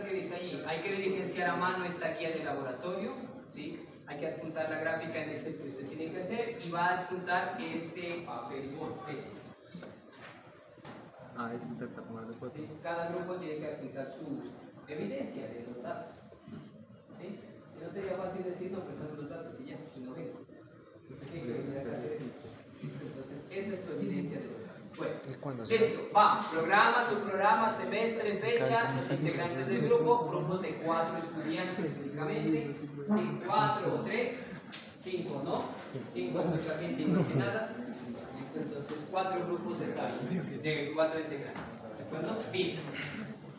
que dice ahí, hay que diligenciar a mano esta guía de laboratorio, ¿sí? Hay que adjuntar la gráfica en Excel que usted tiene que hacer y va a adjuntar este papel eso intenta tomar después. ¿sí? Cada grupo tiene que adjuntar su evidencia de los datos, ¿sí? Si no sería fácil decir, no, prestamos los datos y ya, y no ven. Usted tiene que venir acá a hacer eso. ¿Listo? Entonces, esa es su evidencia de los datos. Bueno, listo, va, programa, subprograma, semestre, fechas, los integrantes del grupo, grupos de 4 estudiantes únicamente, ¿sí? 4 o 3, 5, ¿no? 5 es mucha gente y no hace nada. Listo, entonces 4 grupos está bien, de 4 integrantes, ¿de acuerdo? Bien.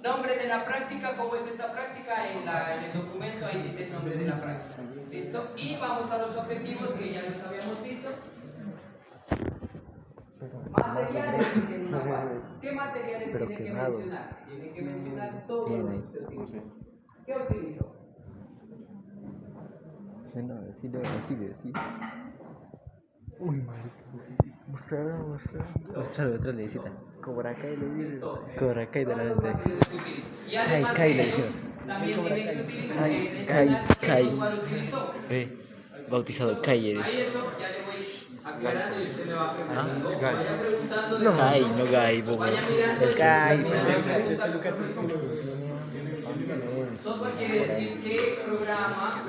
Nombre de la práctica, ¿cómo es esta práctica? En el documento ahí dice el nombre de la práctica, ¿listo? Y vamos a los objetivos que ya los habíamos visto. Materiales, dicen una parte. ¿Qué materiales tiene que mencionar? Tiene que mencionar todos los que usted utilizó. ¿Qué utilizó? No, sí. Uy, marica. Muéstralo, le decita. Cobra Kai le dice. Cobra Kai de la vez. Y además Kai de le eso, decimos. también tiene que utilizar qué software utilizó. Bautizado Kai eres. Ahí eso ya le voy aclarando y usted me va preguntando. Vaya preguntando. No, Kai, no Gai, bobo. Vaya mirando. El Kai. Software quiere decir qué programa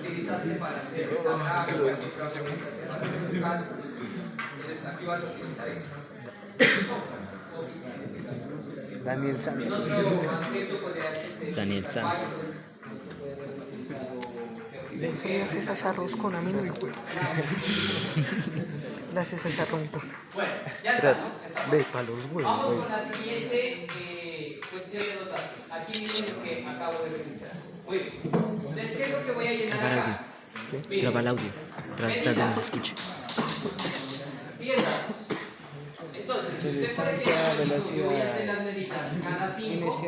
utilizaste para hacer el programa, qué programa utilizaste para hacer los cálculos. Entonces aquí vas a utilizar eso. Daniel San. En otro aspecto podría ser Daniel San. Le enseñas ese arroz con amino y güey. Le haces ese arroz. Bueno, ya está, ¿no? Está. Ve, para los huevos. Vamos con la siguiente cuestión de los datos. Aquí miren lo que acabo de registrar. Muy bien. Entonces, ¿qué es lo que voy a llenar acá? Graba el audio. Trata de no se escuche. 10 datos. Entonces, si usted, por ejemplo, yo voy a hacer las medidas cada 5.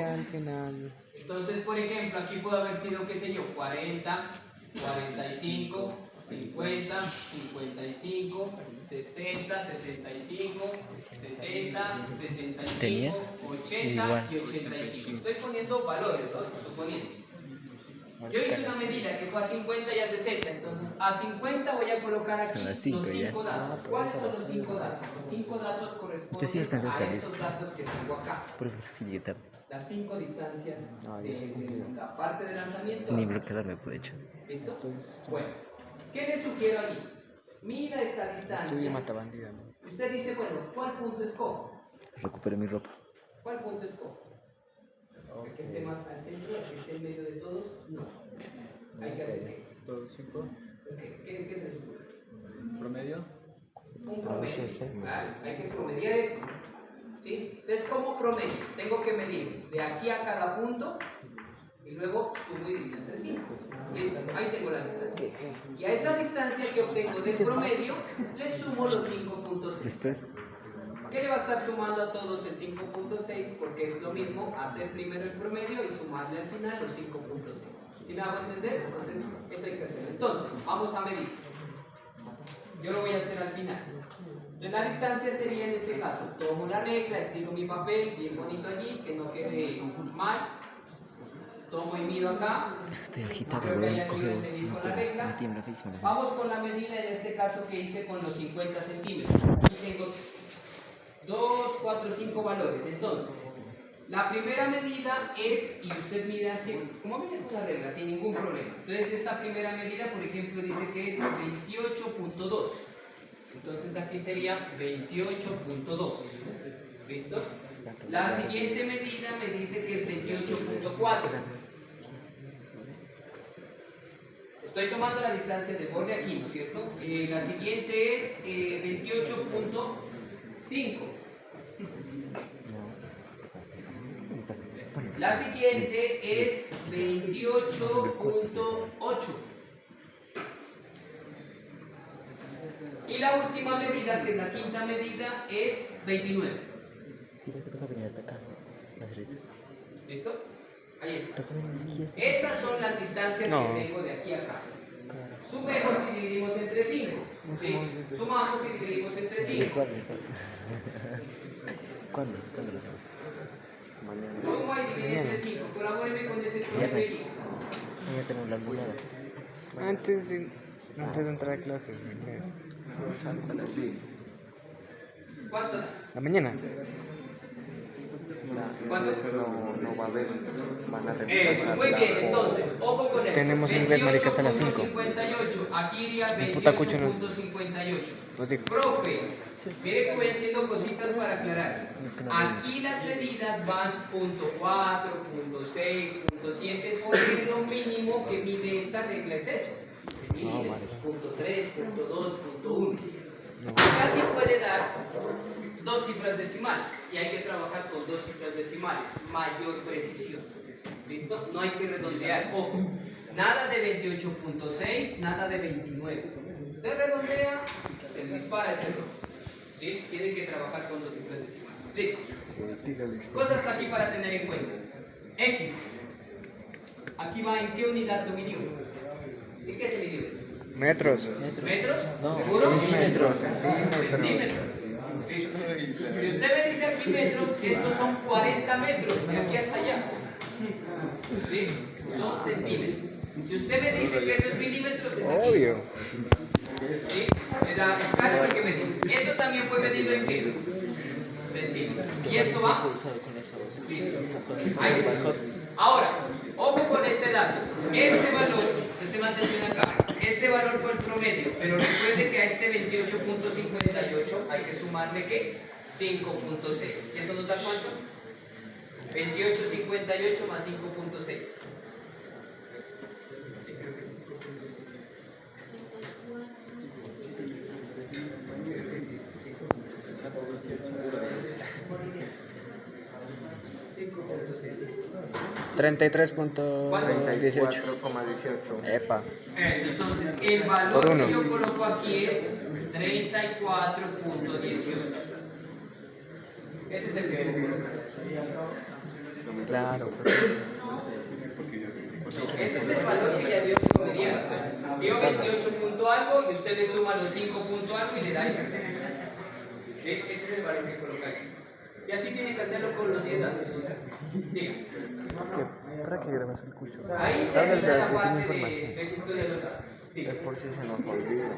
Entonces, por ejemplo, aquí pudo haber sido, qué sé yo, 40, 45, 50, 55, 60, 65, 70, 75, 80 y 85. Estoy poniendo valores, ¿no? Suponiendo. Yo hice una medida que fue a 50 y a 60, entonces a 50 voy a colocar aquí los 5 datos. ¿Cuáles son los 5 datos? Los 5 datos corresponden a estos datos que tengo acá. Las 5 distancias de la parte de lanzamiento. Ni bloqueador me puede echar. ¿Listo? Bueno, ¿qué le sugiero allí? Mida esta distancia. Usted dice, bueno, ¿cuál punto escojo? Recupero mi ropa. ¿Cuál punto escojo? ¿El que esté más al centro, el que esté en medio de todos? No. Hay que hacer qué. ¿Todos 5? ¿Qué se le ocurre? ¿Promedio? Un promedio. Claro, hay que promediar esto. ¿Sí? Entonces, ¿cómo promedio? Tengo que medir de aquí a cada punto y luego sumo y divido entre 5. ¿Listo? Ahí tengo la distancia. Y a esa distancia que obtengo del promedio, le sumo los 5.6. Después. ¿Qué le va a estar sumando a todos el 5.6? Porque es lo mismo hacer primero el promedio y sumarle al final los 5.6. ¿Sí me hago entender? Entonces, eso hay que hacer. Entonces, vamos a medir. Yo lo voy a hacer al final. Entonces, la distancia sería en este caso. Tomo la regla, estiro mi papel bien bonito allí, que no quede mal. Tomo y mido acá. Estoy agitado, Creo que weón. hay Coge niveles dos. de medir No con la puedo. regla. Me tiembla feísimo. Vamos con la medida en este caso que hice con los 50 centímetros. Aquí tengo 2, 4, 5 valores. Entonces, la primera medida es, y usted mide así, como mide con la regla, sin ningún problema. Entonces, esta primera medida, por ejemplo, dice que es 28.2. Entonces, aquí sería 28.2. ¿Listo? La siguiente medida me dice que es 28.4. Estoy tomando la distancia de borde aquí, ¿no es cierto? La siguiente es 28.5. La siguiente es 28.8. Y la última medida, que es la quinta medida, es 29. Tira que toca venir hasta acá. Hacer eso. ¿Listo? Ahí está. Toca venir aquí. Esas son las distancias que tengo de aquí a acá. Sumemos y dividimos entre 5. ¿Sí? Sumamos y dividimos entre 5. ¿Cuándo lo hacemos? Suma y divide entre 5. Colabóreme con ese Viernes. número. Voy a tener la albulada. Antes de entrar a clases de inglés. ¿Cuánto da? La mañana. ¿Cuánto? No va a haber. Van a Eso, muy bien, entonces, ojo con esto. Tenemos inglés, marica, hasta las 5. 58, aquí iría puta cucho, ¿no? 28.58. Pues digo. Profe, mire que voy haciendo cositas para aclarar. Es que no Aquí las medidas van punto 4, punto 6, punto 7, porque lo mínimo que mide esta regla es eso. No, marica. Punto 3, punto 2, punto 1. No. Casi puede dar 2 cifras decimales y hay que trabajar con 2 cifras decimales, mayor precisión. ¿Listo? No hay que redondear. Ojo, nada de 28.6, nada de 29. Usted redondea, se le dispara ese error. ¿Sí? Tiene que trabajar con 2 cifras decimales. Listo. Cosas aquí para tener en cuenta. X. Aquí va en qué unidad lo midió. ¿En qué se midió eso? Metros. ¿Metros? No, ¿Seguro? milímetros. Centímetros. Listo. Si usted me dice aquí metros, estos son 40 metros, de aquí hasta allá. ¿Sí? Son centímetros. Si usted me dice que eso es milímetros, es aquí. Obvio. ¿Sí? En la escala de que me dice. Esto también fue medido en qué? Centímetros. ¿Y esto va? Listo. Ahí está. Ahora, ojo con este dato. Este valor, preste atención acá. Este valor fue el promedio, pero recuerde que a este 28.58 hay que sumarle ¿qué? 5.6. ¿Y eso nos da cuánto? 28.58 más 5.6. Sí, creo que sí. 33.18. 34,18. Epa. Entonces, el Por valor uno. que yo coloco aquí es 34.18. Ese es el que debo colocar. Claro. Ese es el valor que ya dio en inmediato. Dio 28 punto algo y usted le suma los 5 punto algo y le da eso. ¿Sí? Ese es el valor que coloca aquí. Y así tiene que hacerlo con los 10 datos. Diga. ¿Para qué grabas el cucho? Ahí Hablas termina la de parte información. de historia de los datos. Diga. Es por si se nos olvida.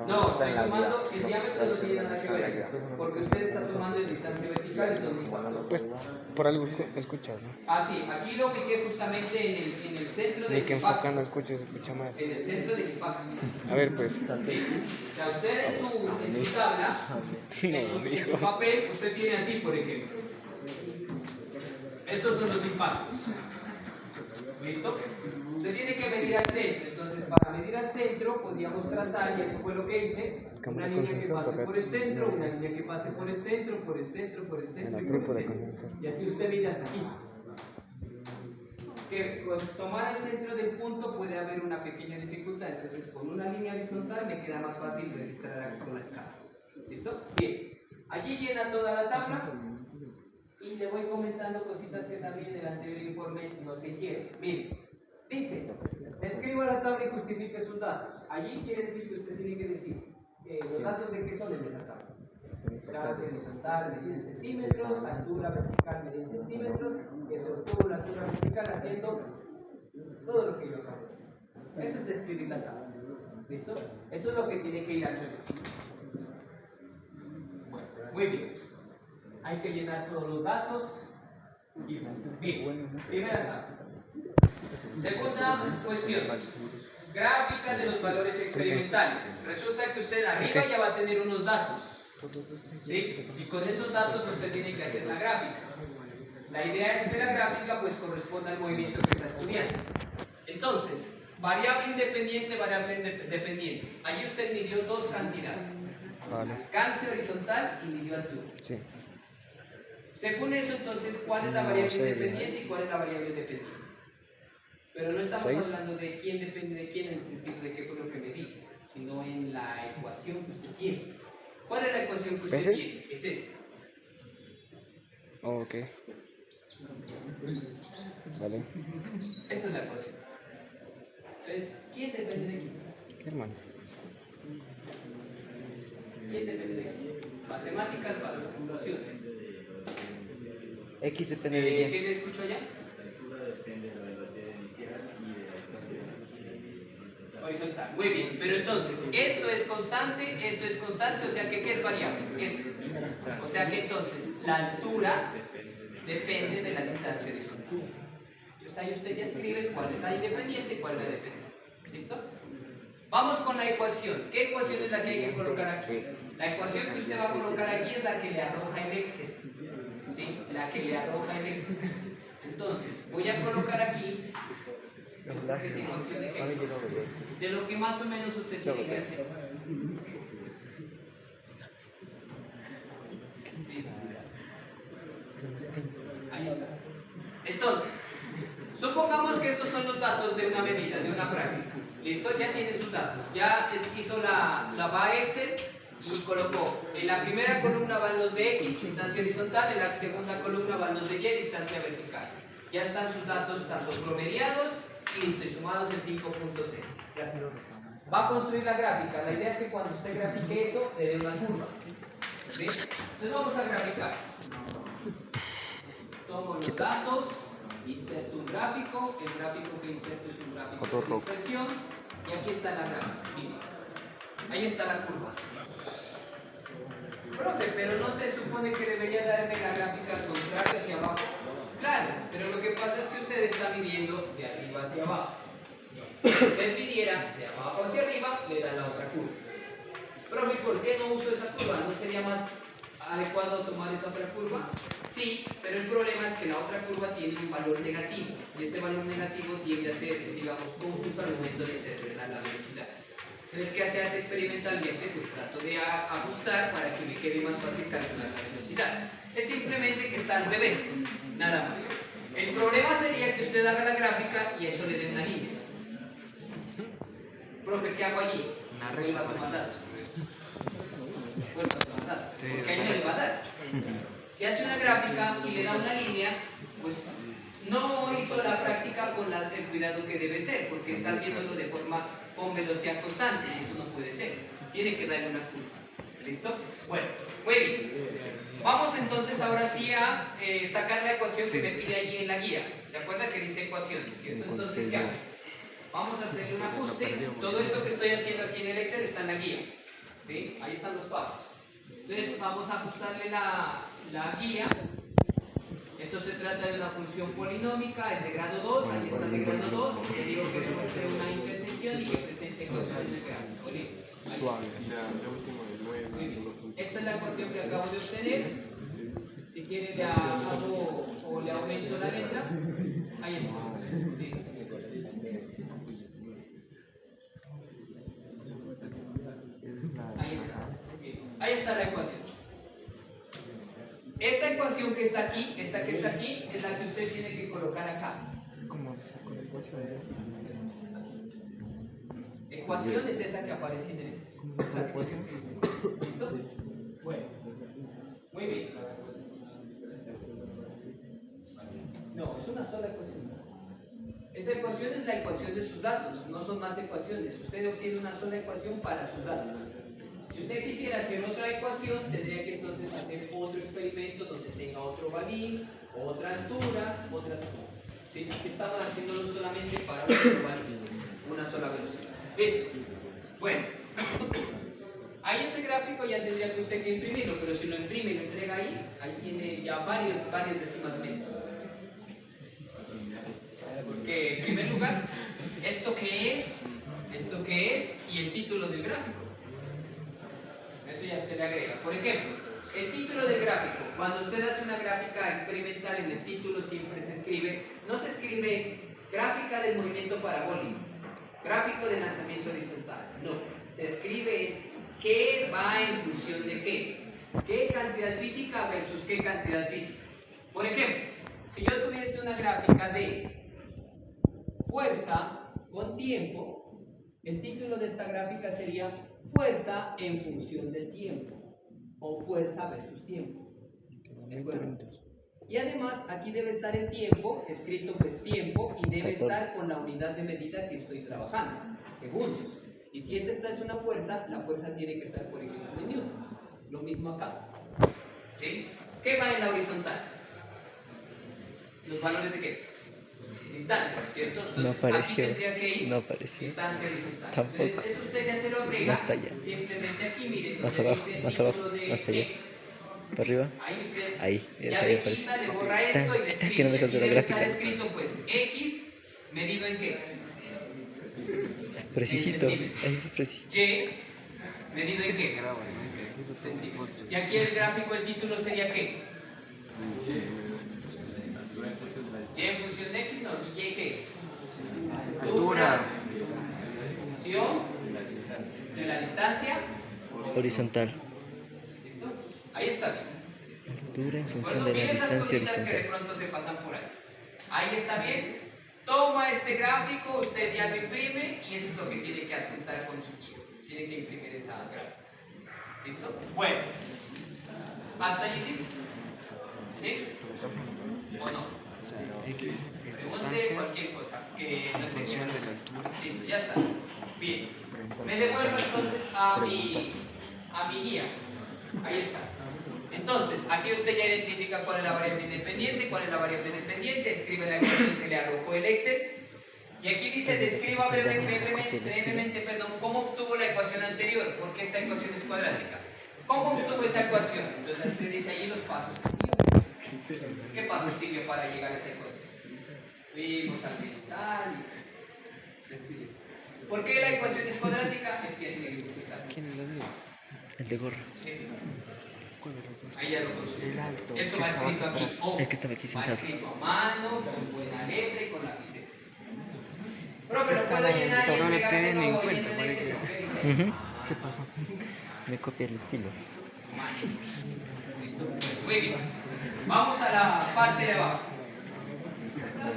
No, estoy tomando el diámetro no tiene nada que ver, porque usted está tomando el distancia vertical y son iguales. Pues por algo escuchas, ¿no? Ah, sí, aquí lo ubiqué justamente en el centro Ni del que impacto. enfocando el cucho se escucha más. En el centro del impacto. A ver, pues. Sí. O sea, usted en su tabla, en su papel, usted tiene así, por ejemplo. Estos son los impactos. ¿Listo? Usted tiene que medir al centro. Entonces, para medir al centro, podríamos trazar, y eso fue lo que hice, una línea que pase por el centro, una línea que pase por el centro, por el centro, por el centro, y por el centro. Y así usted mide hasta aquí. Que con tomar el centro del punto puede haber una pequeña dificultad. Entonces, con una línea horizontal me queda más fácil registrar aquí con la escala. ¿Listo? Bien. Allí llena toda la tabla. Y le voy comentando cositas que también en el anterior informe no se hicieron. Mire, dice, escriba la tabla y justifique sus datos. Allí quiere decir que usted tiene que decir los datos de qué son en esa tabla. Distancia horizontal medida en centímetros, altura vertical medida en centímetros, que se obtuvo la altura vertical haciendo todo lo que yo acabo de decir. Eso es describir la tabla. ¿Listo? Eso es lo que tiene que ir aquí. Muy bien. Hay que llenar todos los datos. Bien, primera tabla. Segunda cuestión. Gráfica de los valores experimentales. Resulta que usted arriba ya va a tener unos datos. ¿Sí? Y con esos datos usted tiene que hacer la gráfica. La idea es que la gráfica pues corresponda al movimiento que está estudiando. Entonces, variable independiente, variable dependiente. Allí usted midió dos cantidades. Vale. Alcance horizontal y midió altura. Sí. Según eso, entonces, ¿cuál es la variable independiente y cuál es la variable dependiente? Pero no estamos hablando de quién depende de quién en el sentido de qué fue lo que medí, sino en la ecuación que usted tiene. ¿Cuál es la ecuación que usted tiene? Es esta. Oh, ok. Vale. Esa es la ecuación. Entonces, ¿quién depende de quién? Hermano. ¿Quién depende de quién? Matemáticas básicas, nociones. X depende de Y. ¿Qué le escucho ya? Horizontal. Muy bien, pero entonces, esto es constante, o sea que ¿qué es variable? Esto. O sea que entonces, la altura depende de la distancia horizontal. Entonces ahí usted ya escribe cuál es la independiente y cuál es la dependiente. ¿Listo? Vamos con la ecuación. ¿Qué ecuación es la que hay que colocar aquí? La ecuación que usted va a colocar aquí es la que le arroja el Excel. ¿Sí? La que le arroja el Excel. Entonces, voy a colocar aquí porque tengo aquí un ejemplo de lo que más o menos usted tiene que hacer. Listo. Ahí está. Entonces, supongamos que estos son los datos de una medida, de una práctica. ¿Listo? Ya tiene sus datos. Ya hizo la barra Excel y colocó en la primera columna van los de X, distancia horizontal, en la segunda columna van los de Y, distancia vertical. Ya están sus datos tanto promediados y listo, y sumados en 5.6. Va a construir la gráfica. La idea es que cuando usted grafique eso, le dé una curva. ¿Sí? Entonces vamos a graficar. Tomo los datos, inserto un gráfico, el gráfico que inserto es un gráfico de dispersión, y aquí está la gráfica. Mira. Ahí está la curva. Profe, pero no se supone que debería darme la gráfica al contrario hacia abajo. Claro, pero lo que pasa es que usted está midiendo de arriba hacia abajo. Si usted midiera de abajo hacia arriba, le da la otra curva. Profe, ¿por qué no uso esa curva? ¿No sería más adecuado tomar esa otra curva? Sí, pero el problema es que la otra curva tiene un valor negativo. Y este valor negativo tiende a ser, digamos, confuso al momento de interpretar la velocidad. Entonces, ¿qué se hace experimentalmente? Pues trato de ajustar para que me quede más fácil calcular la velocidad. Es simplemente que está al revés, nada más. El problema sería que usted haga la gráfica y eso le dé una línea. Profe, ¿qué hago allí? Vuelva a tomar datos. Vuelva a tomar datos. Porque ahí no le va a dar. Si hace una gráfica y le da una línea, pues no hizo la práctica con el cuidado que debe ser, porque está haciéndolo de forma con velocidad constante y eso no puede ser. Tiene que darle una curva. ¿Listo? Bueno, muy bien. Vamos entonces ahora sí a sacar la ecuación que me pide allí en la guía. ¿Se acuerda que dice ecuación? ¿Cierto? Entonces, ¿qué hago? Vamos a hacerle un ajuste. Todo esto que estoy haciendo aquí en el Excel está en la guía. ¿Sí? Ahí están los pasos. Entonces, vamos a ajustarle la guía. Esto se trata de una función polinómica, es de grado 2, ahí está de grado 2. Le digo que me muestre una intersección y que presente ecuaciones de gráfico. Listo. Muy bien. Esta es la ecuación que acabo de obtener. Si quiere le hago o le aumento la letra. Ahí está. Listo. Ahí está. Ahí está la ecuación. Esta ecuación que está aquí, esta que está aquí, es la que usted tiene que colocar acá. Ecuación es esa que aparece en el Excel. ¿Listo? Bueno. Muy bien. No, es una sola ecuación. Esta ecuación es la ecuación de sus datos, no son más ecuaciones. Usted obtiene una sola ecuación para sus datos. Si usted quisiera hacer otra ecuación, tendría que entonces hacer otro experimento donde tenga otro balín, otra altura, otras cosas. ¿Sí? Aquí estamos haciéndolo solamente para un solo balín, una sola velocidad. ¿Listo? Bueno, ahí ese gráfico ya tendría que usted que imprimirlo, pero si lo imprime y lo entrega ahí tiene ya varias décimas menos. Porque en primer lugar, ¿esto qué es? ¿Esto qué es? Y el título del gráfico. Eso ya se le agrega. Por ejemplo, el título del gráfico. Cuando usted hace una gráfica experimental, en el título siempre se escribe, no se escribe gráfica del movimiento parabólico, gráfico de lanzamiento horizontal. No, se escribe es qué va en función de qué. ¿Qué cantidad física versus qué cantidad física? Por ejemplo, si yo tuviese una gráfica de fuerza con tiempo, el título de esta gráfica sería fuerza en función del tiempo o fuerza versus tiempo. ¿De acuerdo? Y además aquí debe estar el tiempo, escrito pues tiempo, y debe estar con la unidad de medida que estoy trabajando, segundos. Y si esta es una fuerza, la fuerza tiene que estar por ejemplo en newtons. Lo mismo acá. ¿Sí? ¿Qué va en la horizontal? ¿Los valores de qué? Distancia, ¿cierto? No Entonces aquí apareció. tendría que ir No apareció. distancia horizontal. Tampoco. Entonces eso usted ya se lo agrega. Más para allá. Simplemente aquí, miren, Más donde abajo, dice más título abajo, de más para allá. X. ¿Para arriba? Ahí usted Ahí, ya ahí le aparece. quita, le borra esto y le escribe. Kilómetros de Aquí la debe estar gráfica. escrito pues X medido en qué? Precisito. En centímetros. Ahí, precisito. Y medido en qué? Centímetros. Y aquí el gráfico, el título sería qué? Y en función de X, no, ¿y qué es? Altura. Función de la distancia Horizontal. ¿Listo? Ahí está bien. Altura en función Bueno, de la miren esas distancia cositas que de horizontal. pronto se pasan por ahí. Ahí está bien. Toma este gráfico, usted ya lo imprime y eso es lo que tiene que adjuntar con su guía. Tiene que imprimir esa gráfica. ¿Listo? Bueno. ¿Hasta allí sí? ¿Sí? ¿O no? Pregunte cualquier cosa que no esté claro. Listo, ya está. Bien. Me devuelvo entonces a mi guía. Ahí está. Entonces, aquí usted ya identifica cuál es la variable independiente, escribe la ecuación que le arrojó el Excel. Y aquí dice, describa brevemente, cómo obtuvo la ecuación anterior, porque esta ecuación es cuadrática. ¿Cómo obtuvo esa ecuación? Entonces usted dice ahí los pasos. ¿Qué pasos siguió para llegar a esa ecuación? Fuimos al militar y describir. ¿Por qué la ecuación es cuadrática? Es que tiene que dificultar. ¿Quién es la mía? El de gorra. Sí. Ahí ya lo consulto. Esto va escrito aquí. El que estaba aquí Va sentado. escrito a mano, con buena letra y con lapicero. Profe, ¿lo puedo llenar y entregárselo o lleno en Excel? ¿Qué dice? ¿Qué pasa? Me copia el estilo. Listo. Muy bien. Vamos a la parte de abajo. No,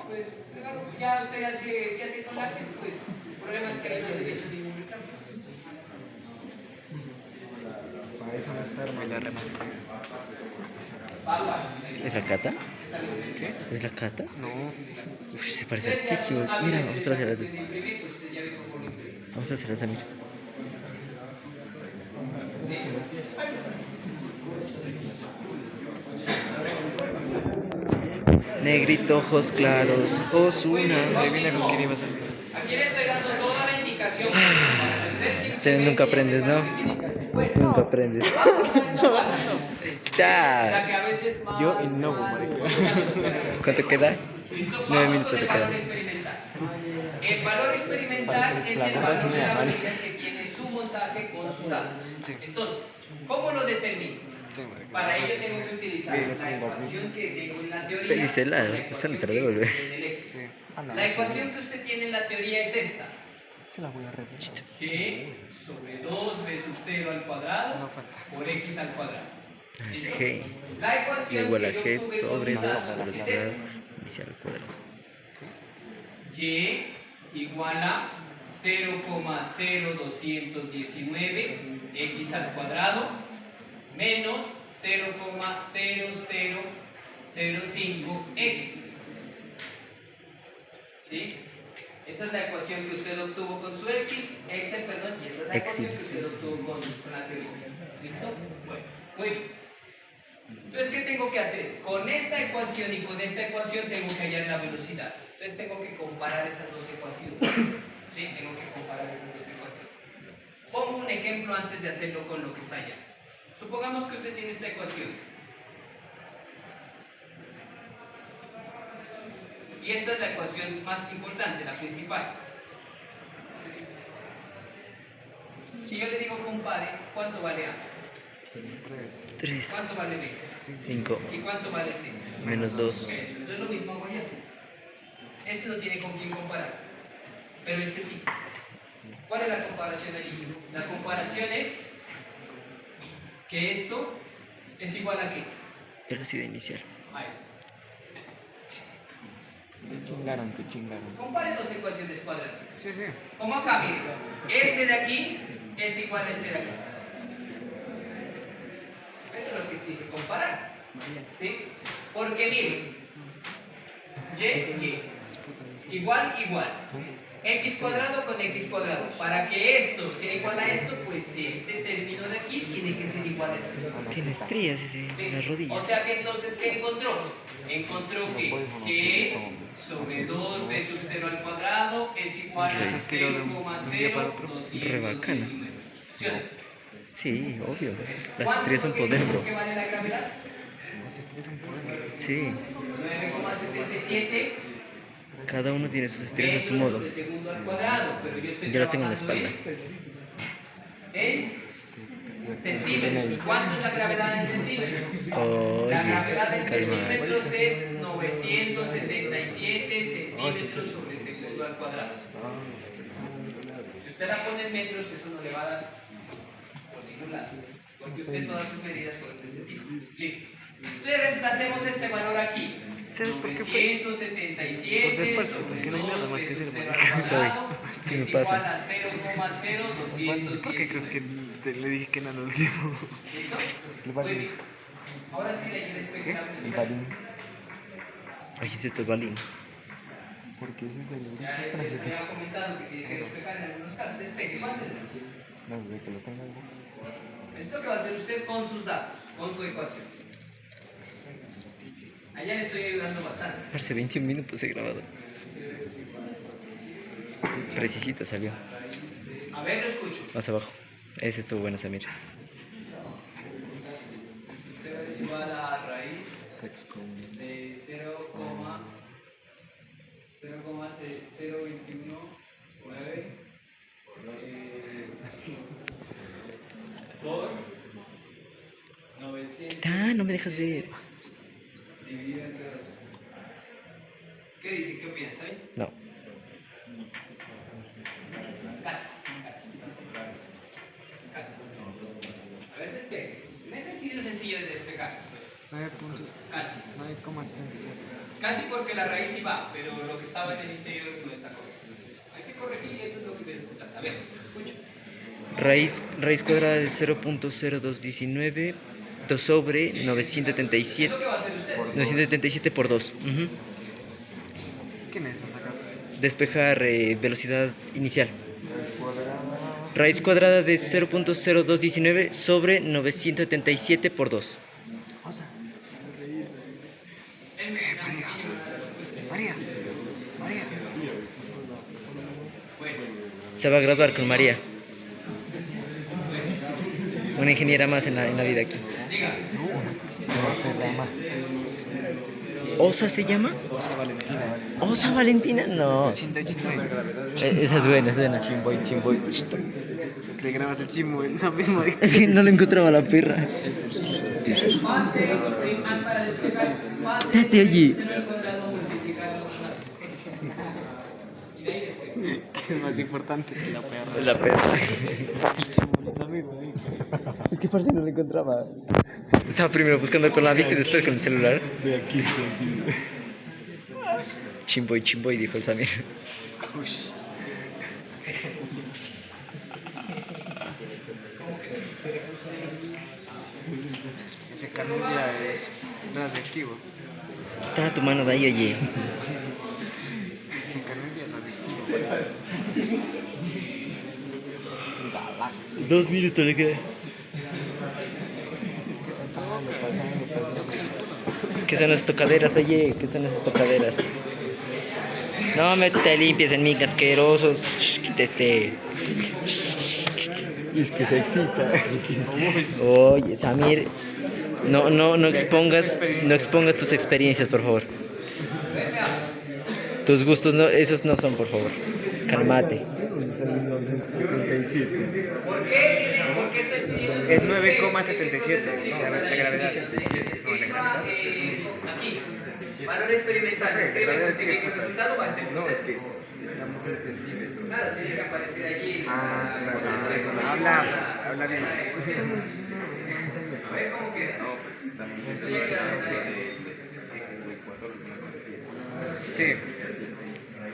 pues, claro, ya usted si hace con lápiz, pues, el problema es que hay más derecho de ningún reclamo. ¿Es la cata? ¿Qué? ¿Es la cata? No. Uf, se parece altísimo. Mira, vamos a hacer las dos. Pues ya ve cómo lo imprime. Vamos a hacer las mira. Negrito, ojos claros, Ozuna. Adivina con quién iba a salir. Aquí le estoy dando toda la indicación. Te nunca aprendes, ¿no? Nunca aprendes. Ya. Yo innovo, ¿Cuánto queda? 9 minutos de queda. El valor experimental es el valor de la velocidad que tiene su montaje con sus datos. Entonces, ¿cómo lo determino? Para ello tengo que utilizar la ecuación que tengo en la teoría. Pelicela, la ecuación espera, te la que devuelve. tengo en el Excel. La ecuación que usted tiene en la teoría es esta. Se la voy a repetir. G sobre 2b sub 0 al cuadrado por x al cuadrado. Es ¿Listo? G La ecuación igual a que yo G obtuve con sobre mis 2 datos es velocidad esta. inicial al cuadrado. Y igual a 0,0219 x al cuadrado menos 0,0005 x. ¿Sí? Esa es la ecuación que usted obtuvo con su Excel, y esa es la ecuación que usted obtuvo con la teoría. ¿Listo? Bueno, muy bien. Entonces, ¿qué tengo que hacer? Con esta ecuación y con esta ecuación tengo que hallar la velocidad. Entonces tengo que comparar esas dos ecuaciones. ¿Sí? Tengo que comparar esas dos ecuaciones. Pongo un ejemplo antes de hacerlo con lo que está allá. Supongamos que usted tiene esta ecuación. Y esta es la ecuación más importante, la principal. Si yo le digo compare, ¿cuánto vale A? 3, ¿Cuánto vale B? 5, ¿Y cuánto vale C? menos 2. Eso, entonces lo mismo hago allá. Este no tiene con quién comparar, pero este sí. ¿Cuál es la comparación allí? La comparación es que esto es igual a ¿qué? Velocidad inicial. A esto. Te chingaron. Compare dos ecuaciones cuadráticas. Sí, sí. Como acá, miren, este de aquí es igual a este de aquí. Eso es lo que se dice comparar. ¿Sí? Porque miren, y, igual, X cuadrado con X cuadrado. Para que esto sea igual a esto, pues este término de aquí tiene que ser igual a este. Tiene estrellas ese, en las ¿Listo? rodillas. O sea que entonces, ¿qué encontró? Encontró que G sobre 2b sub 0 al cuadrado es igual a 0,0219. Re bacano. ¿Sí o no? Sí, obvio. Las ¿Cuánto estrellas son es lo que poder, dijimos bro. que vale la gravedad? Sí, 9,77 cada uno tiene sus estrellas a su modo. metros sobre segundo al cuadrado, pero yo estoy Yo las tengo en la trabajando espalda. en centímetros. ¿Cuánto es la gravedad en centímetros? La gravedad en Oye, calma. centímetros es 977 centímetros sobre segundo al cuadrado. Si usted la pone en metros, eso no le va a dar por ningún lado, porque usted todas sus medidas fueron de ese tipo. Listo. Entonces reemplacemos este valor aquí. ¿Sabes por qué fue? 977 Por despacho, porque no hay nada más que hacer, sobre marica. al cuadrado Sí me es pasa. igual a 0,0219. ¿Por qué crees que le dije que no al último? ¿Listo? El Muy balín. bien. Ahora sí le quieres pegar. El balín. Aquí se te balín. Porque ese es el Ya le había comentado que tiene que despejar en algunos casos. Despegue, mándele. No sé que lo tenga. Es lo que va a hacer usted con sus datos, con su ecuación. Allá le estoy ayudando bastante. Parece 21 minutos he grabado. Precisito salió. A ver, lo escucho. Más abajo. Ese estuvo bueno, Samir. 0 es igual a raíz de 0,0219 por 900 Ah, no me dejas ver. dividido entre 2. ¿Qué dice? ¿Qué opinas? ¿Está bien? No. Casi. A ver, despegue. Un ejercicio sencillo de despegar. 9.77. Casi. Casi porque la raíz sí va, pero lo que estaba en el interior no está correcto. Hay que corregir y eso es lo que me disfruta. A ver, escucho. Raíz cuadrada de 0.0219 2 sobre ¿Qué 977. es lo que va a hacer usted? 977 por 2. ¿Qué necesitas sacar? Despejar velocidad inicial. Raíz cuadrada de 0.0219 sobre 977 por 2. María. Se va a graduar con María. Una ingeniera más en la vida aquí. ¿Osa se llama? Osa Valentina. ¿Osa Valentina? No. Esa es buena, es buena. Chimboy. Le grabas el chimbo, esa misma. Es que no lo encontraba la perra. Base para despejar. Tete allí. Y de ahí despegue. ¿Qué es más importante que la perra? La perra. El chimbo, esa misma. Es que parece que no lo encontraba. Estaba primero buscando con la vista y después con el celular. De aquí. Chimboy, dijo el Samir. Ese canal ya es radioactivo. Quita tu mano de ahí, oye. Ese canal ya es radioactivo. 2 minutos le queda. ¿Qué son las tocaderas, oye? ¿Qué son esas tocaderas? No me te limpies en mí, asquerosos. Quítese. Es que se excita. Oye, Samir, no expongas tus experiencias, por favor. Tus gustos esos no son, por favor. Cálmate. ¿Por qué estoy pidiendo? Es 9,77. La gravedad. Aquí, valor experimental. Escribe y justifique el resultado va a este proceso. Estamos en centímetros. Nada, tiene que aparecer allí. Habla bien. A ver cómo queda. No, pues estamos Esto ya queda Sí.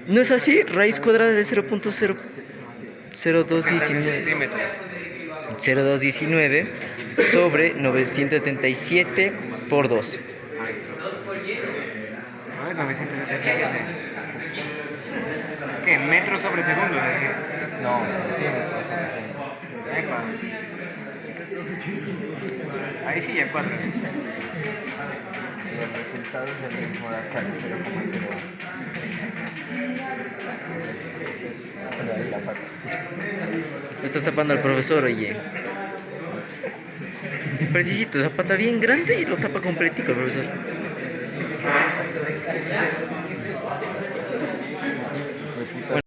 ¿No es así? Raíz cuadrada de 0.0219 Centímetros. 0219 sobre 977 por 2. 2 por lleno. A ver, 977. ¿Qué? ¿Metros sobre segundos? Es decir. No, centímetros sobre segundo. Epa. Ahí sí ya 4. Y el resultado es el mismo de acá, 0,0. Pero ahí la saco. Me estás tapando al profesor, oye. Precisito, zapata bien grande y lo tapa completico el profesor.